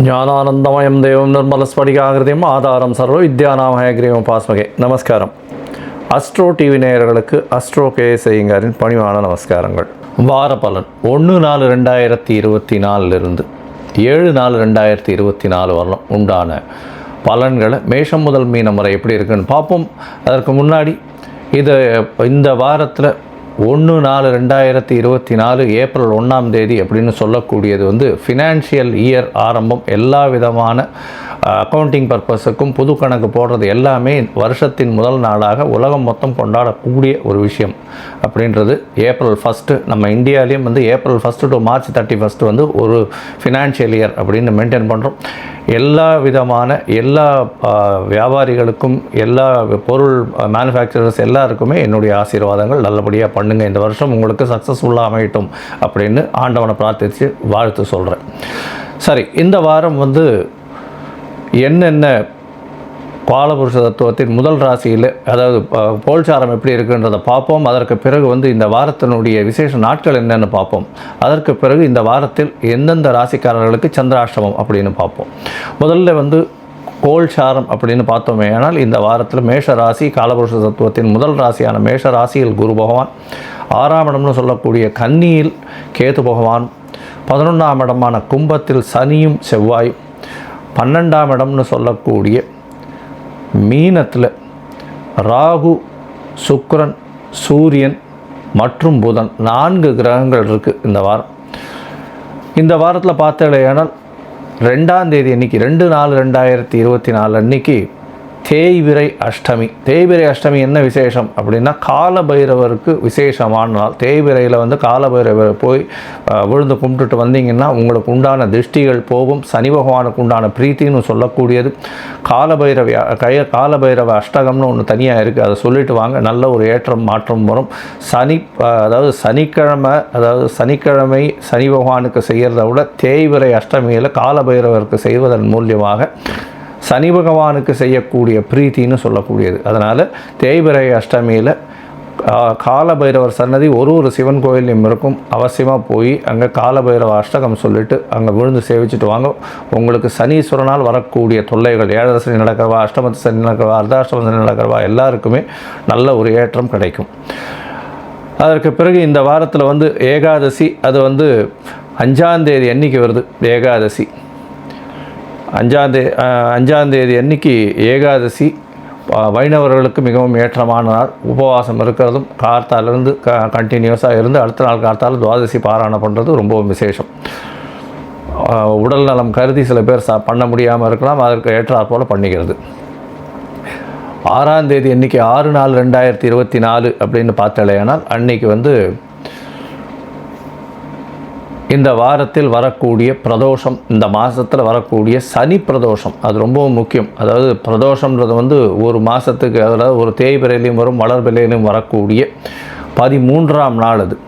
ஞானானந்தமயம் தேவம் நிர்மலஸ்படிகாகிருதியும் ஆதாரம் சர்வ வித்யாநாமயகிரியம் பாஸ்மகே. நமஸ்காரம். அஸ்ட்ரோ டிவி நேயர்களுக்கு அஸ்ட்ரோ கேஎஸ் ஐயங்காரின் பணிவான நமஸ்காரங்கள். வார பலன் 1/4/2024 7/4/2024 வரலாம் உண்டான பலன்களை மேஷம் முதல் மீனம் வரை எப்படி இருக்குன்னு பார்ப்போம். அதற்கு முன்னாடி இந்த வாரத்தில் 1/4/2024 ஏப்ரல் 1ஆம் தேதி அப்படின்னு சொல்லக்கூடியது ஃபினான்ஷியல் இயர் ஆரம்பம். எல்லா விதமான அக்கௌண்டிங் பர்பஸுக்கும் புது கணக்கு போடுறது எல்லாமே வருஷத்தின் முதல் நாளாக உலகம் மொத்தம் கொண்டாடக்கூடிய ஒரு விஷயம் அப்படின்றது ஏப்ரல் 1 நம்ம இந்தியாவிலையும் ஏப்ரல் 1 டு மார்ச் 31 ஒரு ஃபினான்ஷியல் இயர் அப்படின்னு மெயின்டைன் பண்ணுறோம். எல்லா விதமான எல்லா வியாபாரிகளுக்கும் எல்லா பொருள் மேனுஃபேக்சரர்ஸ் எல்லாருக்குமே என்னுடைய ஆசீர்வாதங்கள். நல்லபடியாக பண்ணுங்கள், இந்த வருஷம் உங்களுக்கு சக்ஸஸ்ஃபுல்லாக அமையட்டும் அப்படின்னு ஆண்டவனை பிரார்த்தித்து வாழ்த்து சொல்கிறேன். சரி, இந்த வாரம் என்னென்ன காலபுருஷ தத்துவத்தின் முதல் ராசியில் அதாவது கோல்சாரம் எப்படி இருக்குன்றதை பார்ப்போம். அதற்கு பிறகு இந்த வாரத்தினுடைய விசேஷ நாட்கள் என்னென்னு பார்ப்போம். அதற்கு பிறகு இந்த வாரத்தில் எந்தெந்த ராசிக்காரர்களுக்கு சந்திராஷ்டமம் அப்படின்னு பார்ப்போம். முதல்ல கோல்சாரம் அப்படின்னு பார்த்தோமே ஆனால் இந்த வாரத்தில் மேஷ ராசி காலபுருஷ தத்துவத்தின் முதல் ராசியான மேஷ ராசியில் குரு பகவான், 6ஆம் இடம்னு சொல்லக்கூடிய கன்னியில் கேது பகவான், 11ஆம் இடமான கும்பத்தில் சனியும் செவ்வாயும், 12ஆம் இடம்னு சொல்லக்கூடிய மீனத்தில் ராகு, சுக்கிரன், சூரியன் மற்றும் புதன் 4 கிரகங்கள் இருக்குது இந்த வாரம். இந்த வாரத்தில் பார்த்தேனால் 2ஆம் தேதி அன்றைக்கி 2/4/2024 அன்றைக்கி தேய்பிறை அஷ்டமி. தேய்பிறை அஷ்டமி என்ன விசேஷம் அப்படின்னா காலபைரவருக்கு விசேஷமான நாள். தேய்பிறையில் காலபைரவர் போய் விழுந்து கும்பிட்டுட்டு வந்தீங்கன்னா உங்களுக்கு உண்டான திருஷ்டிகள் போகும். சனி பகவானுக்கு உண்டான பிரீத்தின்னு சொல்லக்கூடியது. காலபைரவ அஷ்டகம்னு ஒன்று தனியாக இருக்குது, அதை சொல்லிட்டு வாங்க. நல்ல ஒரு ஏற்றம் மாற்றம் வரும். சனிக்கிழமை சனி பகவானுக்கு செய்கிறத விட தேய்பிறை அஷ்டமியில் காலபைரவருக்கு செய்வதன் மூலியமாக சனி பகவானுக்கு செய்யக்கூடிய பிரீத்தின்னு சொல்லக்கூடியது. அதனால் தேய்பிறை அஷ்டமியில் காலபைரவர் சன்னதி ஒரு சிவன் கோயிலையும் இருக்கும். அவசியமாக போய் அங்கே காலபைரவ அஷ்டகம் சொல்லிவிட்டு அங்கே விழுந்து சேவிச்சுட்டு வாங்க. உங்களுக்கு சனீஸ்வரனால் வரக்கூடிய தொல்லைகள், 7 சனி நடக்கிறவா, அஷ்டமத்து சனி நடக்கிறவா, அர்த்தாஷ்டம சனி நடக்கிறவா எல்லாருக்குமே நல்ல ஒரு ஏற்றம் கிடைக்கும். அதற்கு பிறகு இந்த வாரத்தில் ஏகாதசி, அது 5ஆம் தேதி அன்றைக்கி வருது. ஏகாதசி 5ஆம் தேதி அன்றைக்கி ஏகாதசி வைணவர்களுக்கு மிகவும் ஏற்றமான நாள். உபவாசம் இருக்கிறதும் கார்த்தாலிருந்து கண்டினியூஸாக இருந்து அடுத்த நாள் கார்த்தால் துவாதசி பாராயணம் பண்ணுறது ரொம்பவும் விசேஷம். உடல் நலம் கருதி சில பேர் பண்ண முடியாமல் இருக்கலாம், அதற்கு ஏற்றாற் போல் பண்ணிக்கிறது. 6ஆம் தேதி அன்றைக்கி 6/4/2024 அப்படின்னு பார்த்தாலேனால் அன்றைக்கி இந்த வாரத்தில் வரக்கூடிய பிரதோஷம், இந்த மாதத்தில் வரக்கூடிய சனி பிரதோஷம், அது ரொம்பவும் முக்கியம். அதாவது பிரதோஷம்ன்றது ஒரு மாதத்துக்கு, அதாவது ஒரு தேய்பிரையிலையும் வரும் வளர்பிரையிலையும் வரக்கூடிய 13ஆம் நாள் அது.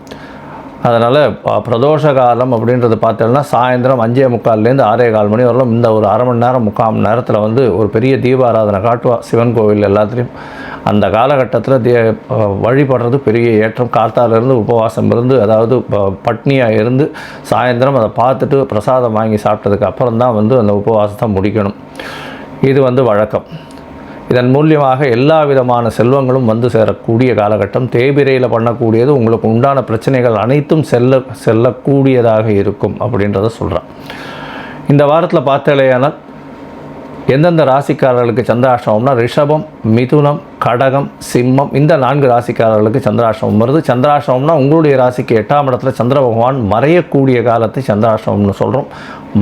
அதனால் பிரதோஷ காலம் அப்படின்றது பார்த்தோம்னா சாயந்தரம் 5:45 6:15 மணி வரலாம். இந்த ஒரு அரை மணி நேரம் 3/4 மணி நேரத்தில் ஒரு பெரிய தீபாராதனை காட்டுவா சிவன் கோவில் எல்லாத்துலேயும். அந்த காலகட்டத்தில் வழிபடுறது பெரிய ஏற்றம். கார்த்தாலிருந்து உபவாசம் இருந்து, அதாவது பட்னியாக இருந்து சாயந்தரம் அதை பார்த்துட்டு பிரசாதம் வாங்கி சாப்பிட்டதுக்கு அப்புறம் தான் அந்த உபவாசத்தை முடிக்கணும். இது வழக்கம். இதன் மூலியமாக எல்லா விதமான செல்வங்களும் சேரக்கூடிய காலகட்டம். தேய்பிரையில் பண்ணக்கூடியது உங்களுக்கு உண்டான பிரச்சனைகள் அனைத்தும் செல்லக்கூடியதாக இருக்கும் அப்படின்றத சொல்கிறேன். இந்த வாரத்தில் பார்த்தாலேயானால் எந்தெந்த ராசிக்காரர்களுக்கு சந்திராஷ்டமம்னா ரிஷபம், மிதுனம், கடகம், சிம்மம், இந்த 4 ராசிக்காரர்களுக்கு சந்திராஷ்டமம் வருது. சந்திராஷ்டமம்னா உங்களுடைய ராசிக்கு 8ஆம் இடத்துல சந்திர பகவான் மறையக்கூடிய காலத்தை சந்திராஷ்டமம்னு சொல்கிறோம்.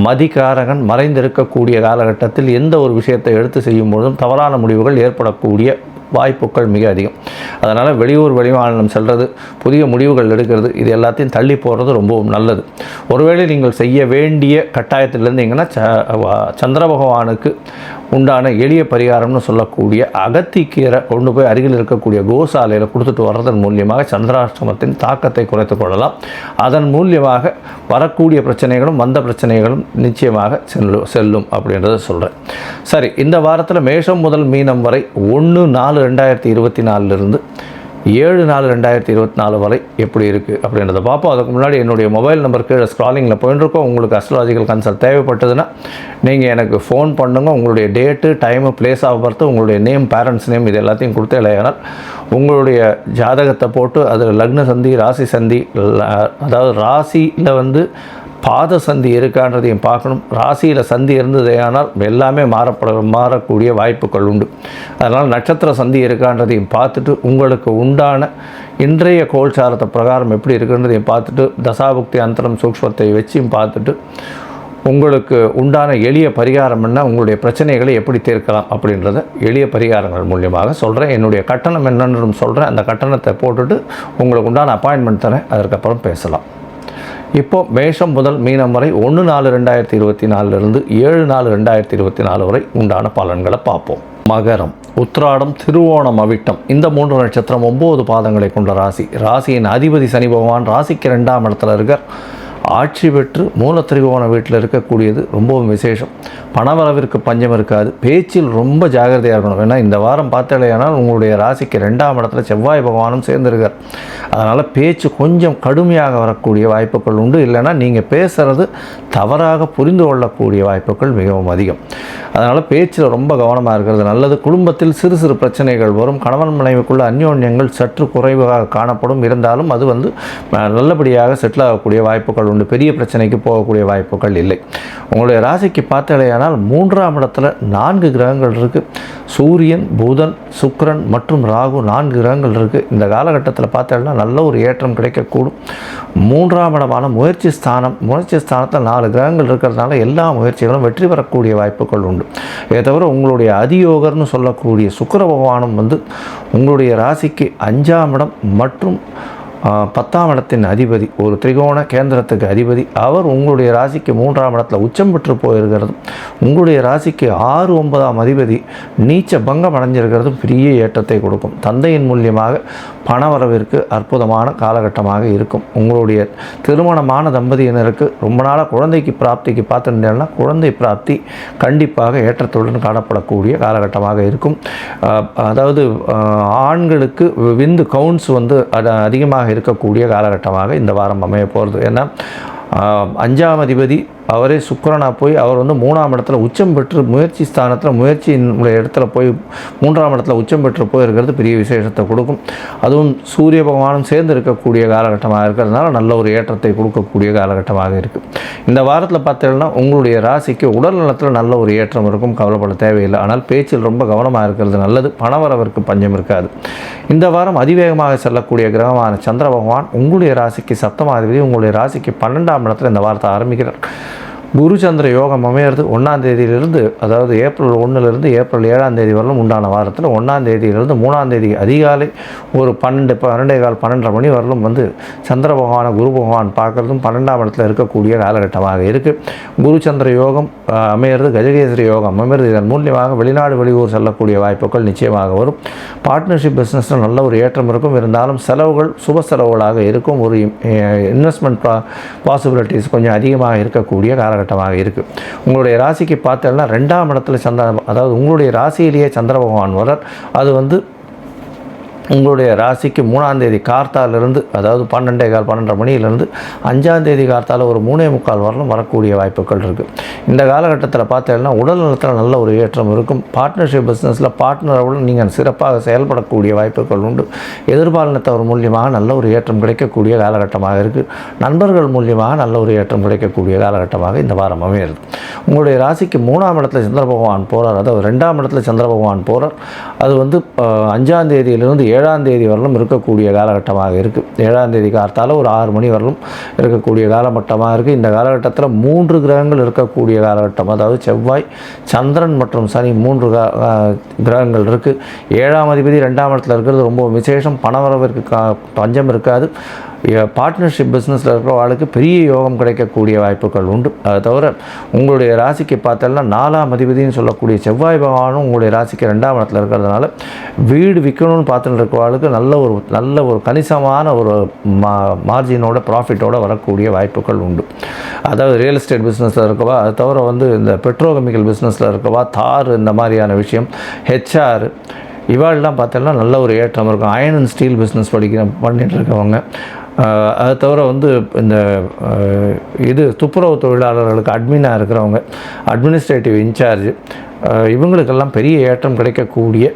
மதிகாரகன் மறைந்திருக்கக்கூடிய காலகட்டத்தில் எந்த ஒரு விஷயத்தை எடுத்து செய்யும் பொழுதும் தவறான முடிவுகள் ஏற்படக்கூடிய வாய்ப்புகள் மிக அதிகம். அதனால் வெளியூர் வெளிமாநிலம் செல்வது, புதிய முடிவுகள் எடுக்கிறது, இது எல்லாத்தையும் தள்ளி போடுறது ரொம்பவும் நல்லது. ஒருவேளை நீங்கள் செய்ய வேண்டிய கட்டாயத்தில் இருந்தீங்கன்னா சந்திர பகவானுக்கு உண்டான எளிய பரிகாரம்னு சொல்லக்கூடிய அகத்திக்கீரை கொண்டு போய் அருகில் இருக்கக்கூடிய கோசாலையில் கொடுத்துட்டு வர்றதன் மூலியமாக சந்திராஷ்டமத்தின் தாக்கத்தை குறைத்து கொள்ளலாம். அதன் மூலியமாக வரக்கூடிய பிரச்சனைகளும் வந்த பிரச்சனைகளும் நிச்சயமாக செல்லும் அப்படின்றத சொல்கிறேன். சரி, இந்த வாரத்தில் மேஷம் முதல் மீனம் வரை 1/4/2024 7/4/2024 வரை எப்படி இருக்குது அப்படின்றத பார்ப்போம். அதுக்கு முன்னாடி என்னுடைய மொபைல் நம்பர் கீழே ஸ்க்ராலிங்கில் போயிட்டுருக்கோம். உங்களுக்கு அஸ்ட்ராலஜிக்கல் கன்சல்ட் தேவைப்பட்டதுன்னா நீங்கள் எனக்கு ஃபோன் பண்ணுங்க. உங்களுடைய date, time, place of birth, உங்களுடைய நேம், பேரண்ட்ஸ் நேம் இது எல்லாத்தையும் கொடுத்து இல்லையானால் உங்களுடைய ஜாதகத்தை போட்டு அதில் லக்ன சந்தி, ராசி சந்தி, அதாவது ராசியில் வந்து பாத சந்தி இருக்கான்றதையும் பார்க்கணும். ராசியில் சந்தி இருந்ததேயானால் எல்லாமே மாறக்கூடிய வாய்ப்புகள் உண்டு. அதனால் நட்சத்திர சந்தி இருக்கான்றதையும் பார்த்துட்டு உங்களுக்கு உண்டான இன்றைய கோல்சாரத்தை பிரகாரம் எப்படி இருக்குன்றதையும் பார்த்துட்டு தசாபுக்தி அந்தரம் சூக்ஷ்மத்தை வச்சியும் பார்த்துட்டு உங்களுக்கு உண்டான எளிய பரிகாரம் என்ன, உங்களுடைய பிரச்சனைகளை எப்படி தீர்க்கலாம் அப்படின்றத எளிய பரிகாரங்கள் மூலியமாக சொல்கிறேன். என்னுடைய கட்டணம் என்னன்னு சொல்கிறேன். அந்த கட்டணத்தை போட்டுட்டு உங்களுக்கு உண்டான அப்பாயின்மெண்ட் தரேன். அதற்கப்புறம் பேசலாம். இப்போது மேஷம் முதல் மீனம் வரை 1/4/2024 7/4/2024 வரை உண்டான பலன்களை பார்ப்போம். மகரம், உத்திராடம், திருவோணம், அவிட்டம் இந்த 3 நட்சத்திரம் 9 பாதங்களை கொண்ட ராசி. ராசியின் அதிபதி சனி பகவான் ராசிக்கு 2ஆம் இடத்துல இருக்கார். ஆட்சி பெற்று மூலத்திரிகோண வீட்டில் இருக்கக்கூடியது ரொம்பவும் விசேஷம். பணவரவிற்கு பஞ்சம் இருக்காது. பேச்சில் ரொம்ப ஜாகிரதையாக இருக்கணும். ஏன்னா இந்த வாரம் பார்த்தாலேயானால் உங்களுடைய ராசிக்கு 2ஆம் இடத்துல செவ்வாய் பகவானும் சேர்ந்துருக்கார். அதனால் பேச்சு கொஞ்சம் கடுமையாக வரக்கூடிய வாய்ப்புகள் உண்டு. இல்லைன்னா நீங்கள் பேசுகிறது தவறாக புரிந்து கொள்ளக்கூடிய வாய்ப்புகள் மிகவும் அதிகம். அதனால் பேச்சில் ரொம்ப கவனமாக இருக்கிறது நல்லது. குடும்பத்தில் சிறு சிறு பிரச்சனைகள் வரும். கணவன் மனைவிக்குள்ள அந்யோன்யங்கள் சற்று குறைவாக காணப்படும். இருந்தாலும் அது வந்து நல்லபடியாக செட்டில் ஆகக்கூடிய வாய்ப்புகள் உண்டு. பெரிய பிரச்சனைக்கு போகக்கூடிய வாய்ப்புகள் இல்லை. உங்களுடைய ராசிக்கு பார்த்தாலேயானால் 3ஆம் இடத்துல 4 கிரகங்கள் இருக்குது. சூரியன், புதன், சுக்கிரன் மற்றும் ராகு 4 கிரகங்கள் இருக்குது. இந்த காலகட்டத்தில் பார்த்தாலும் நல்ல ஒரு ஏற்றம் கிடைக்கக்கூடும். 3ஆம் இடமான முயற்சி ஸ்தானத்தில் 4 கிரகங்கள் இருக்கிறதுனால எல்லா முயற்சிகளும் வெற்றி பெறக்கூடிய வாய்ப்புகள் உண்டு. இதை தவிர உங்களுடைய அதியோகர்னு சொல்லக்கூடிய சுக்கிர பகவானும் வந்து உங்களுடைய ராசிக்கு 5ஆம் இடம் மற்றும் 10ஆம் இடத்தின் அதிபதி, ஒரு திரிகோண கேந்திரத்துக்கு அதிபதி. அவர் உங்களுடைய ராசிக்கு 3ஆம் இடத்துல உச்சம் பெற்று போயிருக்கிறது. உங்களுடைய ராசிக்கு 6, 9ஆம் அதிபதி நீச்ச பங்கம் அடைஞ்சிருக்கிறது பெரிய ஏற்றத்தை கொடுக்கும். தந்தையின் மூலியமாக பணவரவிற்கு அற்புதமான காலகட்டமாக இருக்கும். உங்களுடைய திருமணமான தம்பதியினருக்கு ரொம்ப நாளாக குழந்தைக்கு பிராப்திக்கு பார்த்துட்டேன்னா குழந்தை பிராப்தி கண்டிப்பாக ஏற்றத்துடன் காணப்படக்கூடிய காலகட்டமாக இருக்கும். அதாவது ஆண்களுக்கு விந்து கவுன்ஸ் வந்து அதிகமாக இருக்கக்கூடிய காலகட்டமாக இந்த வாரம் அமைய போகிறது. ஏன்னா 5ஆம் அதிபதி அவரே சுக்கிரனாக போய் அவர் வந்து 3ஆம் இடத்துல உச்சம் பெற்று முயற்சி ஸ்தானத்தில் முயற்சியினுடைய இடத்துல போய் 3ஆம் இடத்துல உச்சம் பெற்று போயிருக்கிறது பெரிய விசேஷத்தை கொடுக்கும். அதுவும் சூரிய பகவானும் சேர்ந்து இருக்கக்கூடிய காலகட்டமாக இருக்கிறதுனால நல்ல ஒரு ஏற்றத்தை கொடுக்கக்கூடிய காலகட்டமாக இருக்குது. இந்த வாரத்தில் பார்த்தீங்கன்னா உங்களுடைய ராசிக்கு உடல் நலத்தில் நல்ல ஒரு ஏற்றம் இருக்கும். கவலைப்பட தேவையில்லை. ஆனால் பேச்சில் ரொம்ப கவனமாக இருக்கிறது நல்லது. பணவரவிற்கு பஞ்சம் இருக்காது. இந்த வாரம் அதிவேகமாக செல்லக்கூடிய கிரகமான சந்திர பகவான் உங்களுடைய ராசிக்கு 7ஆம் அதிபதி உங்களுடைய ராசிக்கு 12ஆம் இடத்துல இந்த வாரத்தை ஆரம்பிக்கிறார். குரு சந்திர யோகம் அமையிறது 1ஆம் தேதியிலிருந்து, அதாவது ஏப்ரல் 1லிருந்து ஏப்ரல் 7ஆம் தேதி வரலும் உண்டான வாரத்தில் 1ஆம் தேதியிலிருந்து 3ஆம் தேதி அதிகாலை ஒரு 12:15 மணி வரலும் வந்து சந்திர பகவானை குரு பகவான் பார்க்குறதும் 12ஆம் இடத்துல இருக்கக்கூடிய காலகட்டமாக இருக்குது. குரு சந்திர யோகம் அமையிறது, கஜகேசரி யோகம் அமையிறது. இதன் மூலியமாக வெளிநாடு வெளியூர் செல்லக்கூடிய வாய்ப்புகள் நிச்சயமாக வரும். பார்ட்னர்ஷிப் பிஸ்னஸில் நல்ல ஒரு ஏற்றம் இருக்கும். இருந்தாலும் செலவுகள் சுப செலவுகளாக இருக்கும். ஒரு இன்வெஸ்ட்மெண்ட் பாசிபிலிட்டிஸ் கொஞ்சம் அதிகமாக இருக்கக்கூடிய காலகட்டமாக இருக்குது. உங்களுடைய ராசிக்கு பார்த்தோம்னா 2ஆம் இடத்துல அதாவது உங்களுடைய ராசியிலேயே சந்திர பகவான் வரார். அது வந்து உங்களுடைய ராசிக்கு 3ஆம் தேதி கார்த்தாலிருந்து, அதாவது 12:15 மணியிலிருந்து 5ஆம் தேதி கார்த்தால ஒரு 3:45 வரலும் வரக்கூடிய வாய்ப்புகள் இருக்குது. இந்த காலகட்டத்தில் பார்த்தீங்கன்னா உடல் நலத்தில் நல்ல ஒரு ஏற்றம் இருக்கும். பார்ட்னர்ஷிப் பிஸ்னஸில் பார்ட்னரோடு நீங்கள் சிறப்பாக செயல்படக்கூடிய வாய்ப்புகள் உண்டு. எதிர்பாலினத்தவர் மூலியமாக நல்ல ஒரு ஏற்றம் கிடைக்கக்கூடிய காலகட்டமாக இருக்குது. நண்பர்கள் மூலியமாக நல்ல ஒரு ஏற்றம் கிடைக்கக்கூடிய காலகட்டமாக இந்த வாரம் அமைகிறது. உங்களுடைய ராசிக்கு 3ஆம் இடத்துல சந்திர பகவான் போகிறார். அதாவது 2ஆம் இடத்துல சந்திர பகவான் போகிறார். அது வந்து 5ஆம் தேதியிலிருந்து 7ஆம் தேதி வரலும் இருக்கக்கூடிய காலகட்டமாக இருக்குது. 7ஆம் தேதி காலத்தால் ஒரு 6 மணி வரலும் இருக்கக்கூடிய காலகட்டமாக இருக்குது. இந்த காலகட்டத்தில் 3 கிரகங்கள் இருக்கக்கூடிய காலகட்டம். அதாவது செவ்வாய், சந்திரன் மற்றும் சனி 3 கிரகங்கள் இருக்குது. 7ஆம் அதிபதி 2ஆம் இடத்துல இருக்கிறது ரொம்ப விசேஷம். பணவரவிற்கு பஞ்சம் இருக்காது. பார்ட்னர்ஷிப் பிஸ்னஸில் இருக்கிறவர்களுக்கு பெரிய யோகம் கிடைக்கக்கூடிய வாய்ப்புகள் உண்டு. அதை தவிர உங்களுடைய ராசிக்கு பார்த்தோம்னா 4ஆம் அதிபதினு சொல்லக்கூடிய செவ்வாய் பகவானும் உங்களுடைய ராசிக்கு 2ஆம் இடத்துல இருக்கிறதுனால வீடு விற்கணும்னு பார்த்துட்டு இருக்கிறவர்களுக்கு நல்ல ஒரு கணிசமான ஒரு மார்ஜினோட ப்ராஃபிட்டோடு வரக்கூடிய வாய்ப்புகள் உண்டு. அதாவது ரியல் எஸ்டேட் பிஸ்னஸில் இருக்கவா, அதை தவிர வந்து இந்த பெட்ரோகெமிக்கல் பிஸ்னஸில் இருக்கவா, தார் இந்த மாதிரியான விஷயம், ஹெச்ஆர் இவாள்லாம் பார்த்தோம்னா நல்ல ஒரு ஏற்றம் இருக்கும். அயர்ன் அண்ட் ஸ்டீல் பிஸ்னஸ் பண்ணிட்டு இருக்கவங்க, அது தவிர வந்து இந்த இது துப்புரவு தொழிலாளர்களுக்கு அட்மினாக இருக்கிறவங்க, அட்மினிஸ்ட்ரேட்டிவ் இன்சார்ஜ், இவங்களுக்கெல்லாம் பெரிய ஏற்றம் கிடைக்கக்கூடிய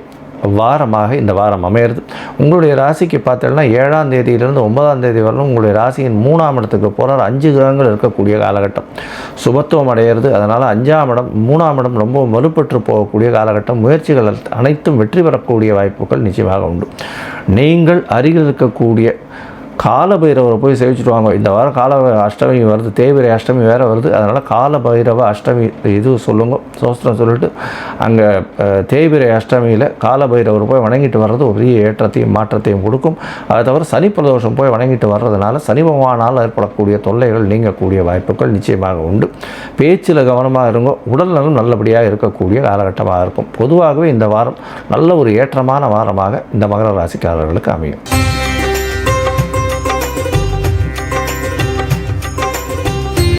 வாரமாக இந்த வாரம் அமையிறது. உங்களுடைய ராசிக்கு பார்த்தோம்னா 7ஆம் தேதியிலிருந்து 9ஆம் தேதி வரலும் உங்களுடைய ராசியின் 3ஆம் இடத்துக்கு போகிறார். 5 கிரகங்கள் இருக்கக்கூடிய காலகட்டம், சுபத்துவம் அடையிறது. அதனால் 5ஆம் இடம் 3ஆம் இடம் ரொம்ப வலுப்பெற்று போகக்கூடிய காலகட்டம். முயற்சிகள் அனைத்தும் வெற்றி பெறக்கூடிய வாய்ப்புகள் நிச்சயமாக உண்டு. நீங்கள் அருகில் இருக்கக்கூடிய காலபைரவரை போய் சேவிச்சுட்டு வாங்க. இந்த வாரம் அஷ்டமி வருது, தேய்பிரை அஷ்டமி வேறு வருது. அதனால் காலபைரவ அஷ்டமி இது சொல்லுங்க, சோஸ்திரம் சொல்லிட்டு அங்கே தேய்பிரை அஷ்டமியில் காலபைரவர் போய் வணங்கிட்டு வர்றது ஒரு பெரிய ஏற்றத்தையும் மாற்றத்தையும் கொடுக்கும். அதை தவிர சனி பிரதோஷம் போய் வணங்கிட்டு வர்றதுனால சனி பகவானால் ஏற்படக்கூடிய தொல்லைகள் நீங்கக்கூடிய வாய்ப்புகள் நிச்சயமாக உண்டு. பேச்சில் கவனமாக இருங்க. உடல்நலம் நல்லபடியாக இருக்கக்கூடிய காலகட்டமாக இருக்கும். பொதுவாகவே இந்த வாரம் நல்ல ஒரு ஏற்றமான வாரமாக இந்த மகர ராசிக்காரர்களுக்கு அமையும்.